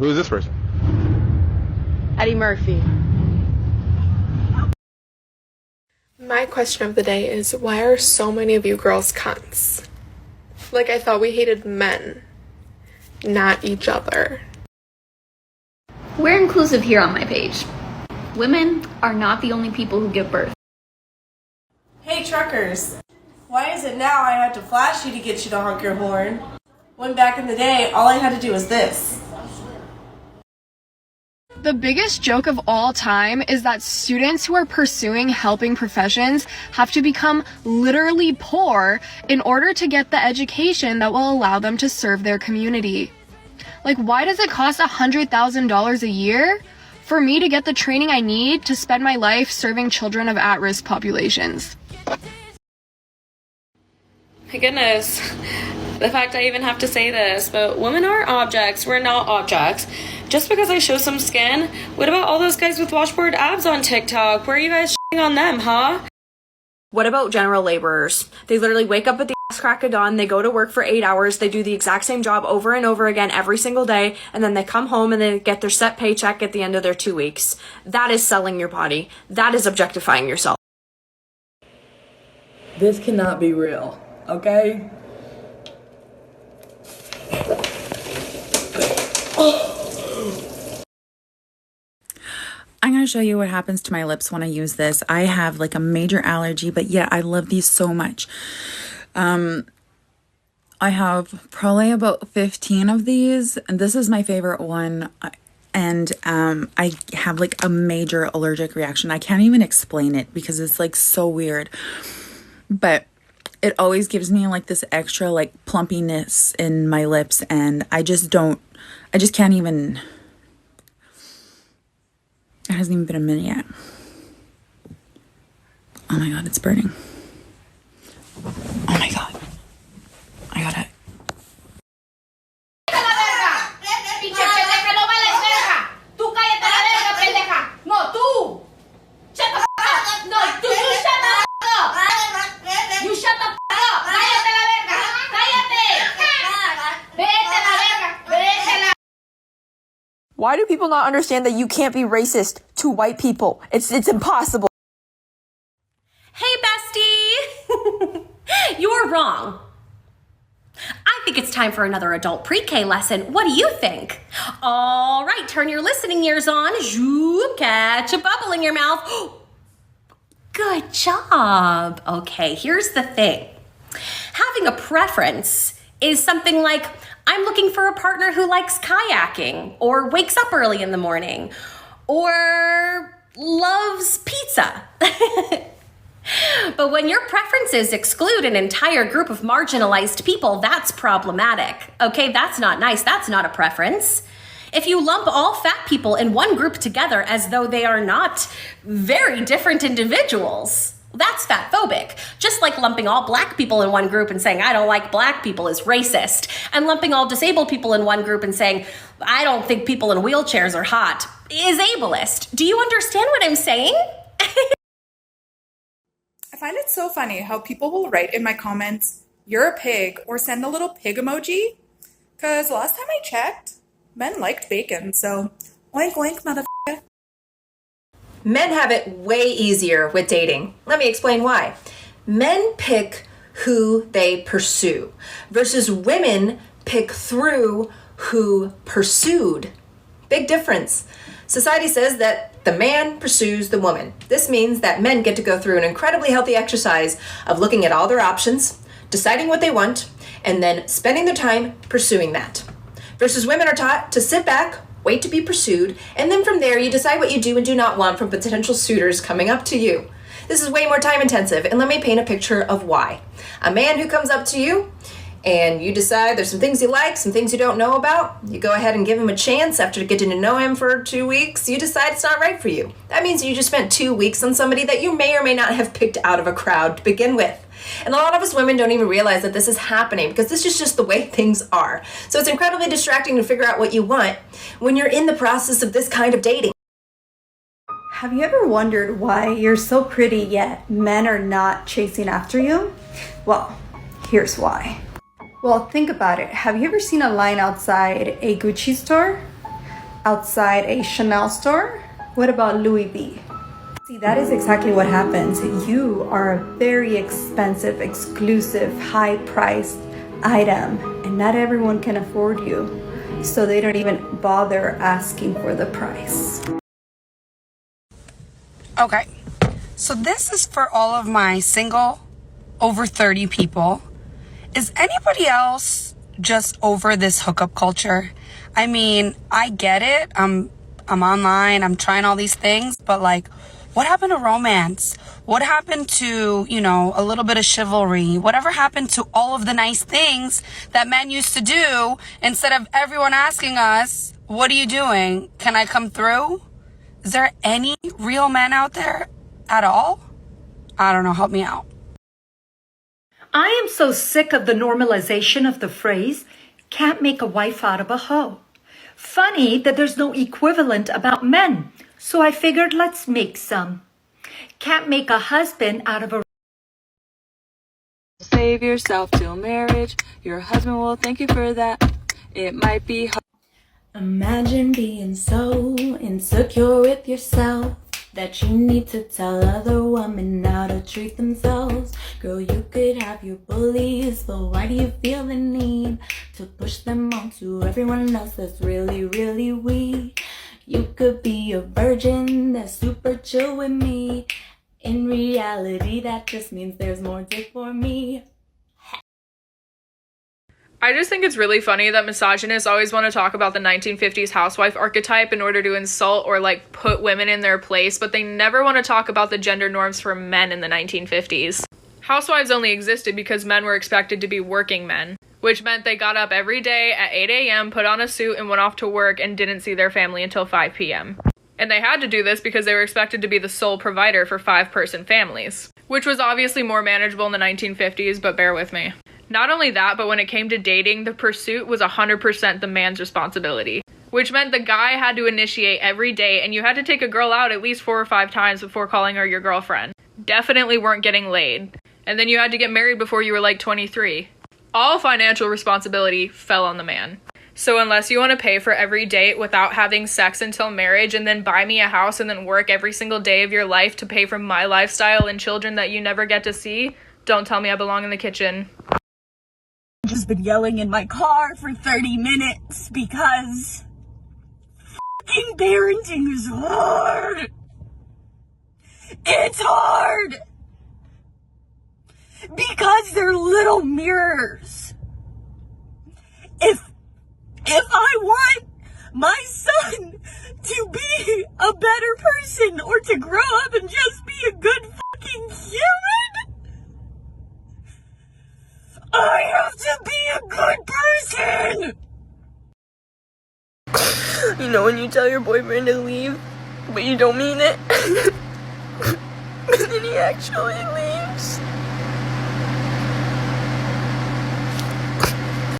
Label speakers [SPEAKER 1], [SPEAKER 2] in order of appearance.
[SPEAKER 1] Who is this person?
[SPEAKER 2] Eddie Murphy.
[SPEAKER 3] My question of the day is, why are so many of you girls cunts? Like, I thought we hated men, not each other.
[SPEAKER 4] We're inclusive here on my page. Women are not the only people who give birth.
[SPEAKER 5] Hey truckers, why is it now I have to flash you to get you to honk your horn? When back in the day, all I had to do was this.
[SPEAKER 6] The biggest joke of all time is that students who are pursuing helping professions have to become literally poor in order to get the education that will allow them to serve their community. Like, why does it cost $100,000 a year for me to get the training I need to spend my life serving children of at-risk populations?
[SPEAKER 7] My goodness, the fact I even have to say this, but women are objects. We're not objects. Just because I show some skin, what about all those guys with washboard abs on TikTok? Where are you guys shitting on them, huh?
[SPEAKER 8] What about general laborers? They literally wake up at the ass crack of dawn, they go to work for 8 hours, they do the exact same job over and over again every single day, and then they come home and they get their set paycheck at the end of their 2 weeks. That is selling your body. That is objectifying yourself.
[SPEAKER 9] This cannot be real, okay?
[SPEAKER 10] I'm going to show you what happens to my lips when I use this. I have like a major allergy, but yet I love these so much. I have probably about 15 of these, and this is my favorite one. And I have like a major allergic reaction. I can't even explain it because it's like so weird. But it always gives me like this extra like plumpiness in my lips, and I just can't even. It hasn't even been a minute yet. Oh my god, it's burning. Oh my god. I gotta.
[SPEAKER 8] Why do people not understand that you can't be racist to white people? It's impossible.
[SPEAKER 11] Hey, bestie! You're wrong. I think it's time for another adult pre-K lesson. What do you think? All right, turn your listening ears on. Zoop, catch a bubble in your mouth. Good job. Okay, here's the thing. Having a preference is something like, I'm looking for a partner who likes kayaking, or wakes up early in the morning, or loves pizza. But when your preferences exclude an entire group of marginalized people, that's problematic. Okay, that's not nice. That's not a preference. If you lump all fat people in one group together as though they are not very different individuals, that's fatphobic. Just like lumping all black people in one group and saying, I don't like black people is racist. And lumping all disabled people in one group and saying, I don't think people in wheelchairs are hot is ableist. Do you understand what I'm saying?
[SPEAKER 12] I find it so funny how people will write in my comments, you're a pig, or send a little pig emoji. Because last time I checked, men liked bacon, so oink oink, motherfucker.
[SPEAKER 13] Men have it way easier with dating. Let me explain why. Men pick who they pursue, versus women pick through who pursued. Big difference. Society says that the man pursues the woman. This means that men get to go through an incredibly healthy exercise of looking at all their options, deciding what they want, and then spending their time pursuing that. Versus women are taught to sit back, wait to be pursued, and then from there you decide what you do and do not want from potential suitors coming up to you. This is way more time intensive, and let me paint a picture of why. A man who comes up to you and you decide there's some things you like, some things you don't know about, you go ahead and give him a chance. After getting to know him for 2 weeks, you decide it's not right for you. That means you just spent 2 weeks on somebody that you may or may not have picked out of a crowd to begin with. And a lot of us women don't even realize that this is happening because this is just the way things are. So it's incredibly distracting to figure out what you want when you're in the process of this kind of dating.
[SPEAKER 14] Have you ever wondered why you're so pretty yet men are not chasing after you? Well, here's why. Well, think about it. Have you ever seen a line outside a Gucci store? outside a Chanel store? What about Louis V? See, that is exactly what happens. You are a very expensive, exclusive, high-priced item, and not everyone can afford you, so they don't even bother asking for the price.
[SPEAKER 1] Okay, so this is for all of my single over 30 people. Is anybody else just over this hookup culture? I mean, I get it. I'm online, I'm trying all these things, but like, what happened to romance? What happened to, you know, a little bit of chivalry? Whatever happened to all of the nice things that men used to do instead of everyone asking us, what are you doing? Can I come through? Is there any real men out there at all? I don't know, help me out.
[SPEAKER 15] I am so sick of the normalization of the phrase, can't make a wife out of a hoe. Funny that there's no equivalent about men, so I figured let's make some. Can't make a husband out of a...
[SPEAKER 16] Save yourself till marriage, your husband will thank you for that. It might be hard.
[SPEAKER 17] Imagine being so insecure with yourself that you need to tell other women how to treat themselves. Girl, you could have your bullies, but why do you feel the need to push them onto everyone else that's really, really weak? You could be a virgin that's super chill with me. In reality, that just means there's more dick for me.
[SPEAKER 3] I just think it's really funny that misogynists always want to talk about the 1950s housewife archetype in order to insult or like put women in their place, but they never want to talk about the gender norms for men in the 1950s. Housewives only existed because men were expected to be working men, which meant they got up every day at 8 a.m., put on a suit, and went off to work and didn't see their family until 5 p.m. And they had to do this because they were expected to be the sole provider for 5-person families, which was obviously more manageable in the 1950s, but bear with me. Not only that, but when it came to dating, the pursuit was 100% the man's responsibility, which meant the guy had to initiate every date, and you had to take a girl out at least 4 or 5 times before calling her your girlfriend. Definitely weren't getting laid. And then you had to get married before you were like 23. All financial responsibility fell on the man. So unless you want to pay for every date without having sex until marriage and then buy me a house and then work every single day of your life to pay for my lifestyle and children that you never get to see, don't tell me I belong in the kitchen.
[SPEAKER 18] I've just been yelling in my car for 30 minutes because fucking parenting is hard. It's hard. Because they're little mirrors. If I want my son to be a better person or to grow up and just be a good fucking human, I have to be a good person!
[SPEAKER 19] You know when you tell your boyfriend to leave, but you don't mean it? And then he actually leaves.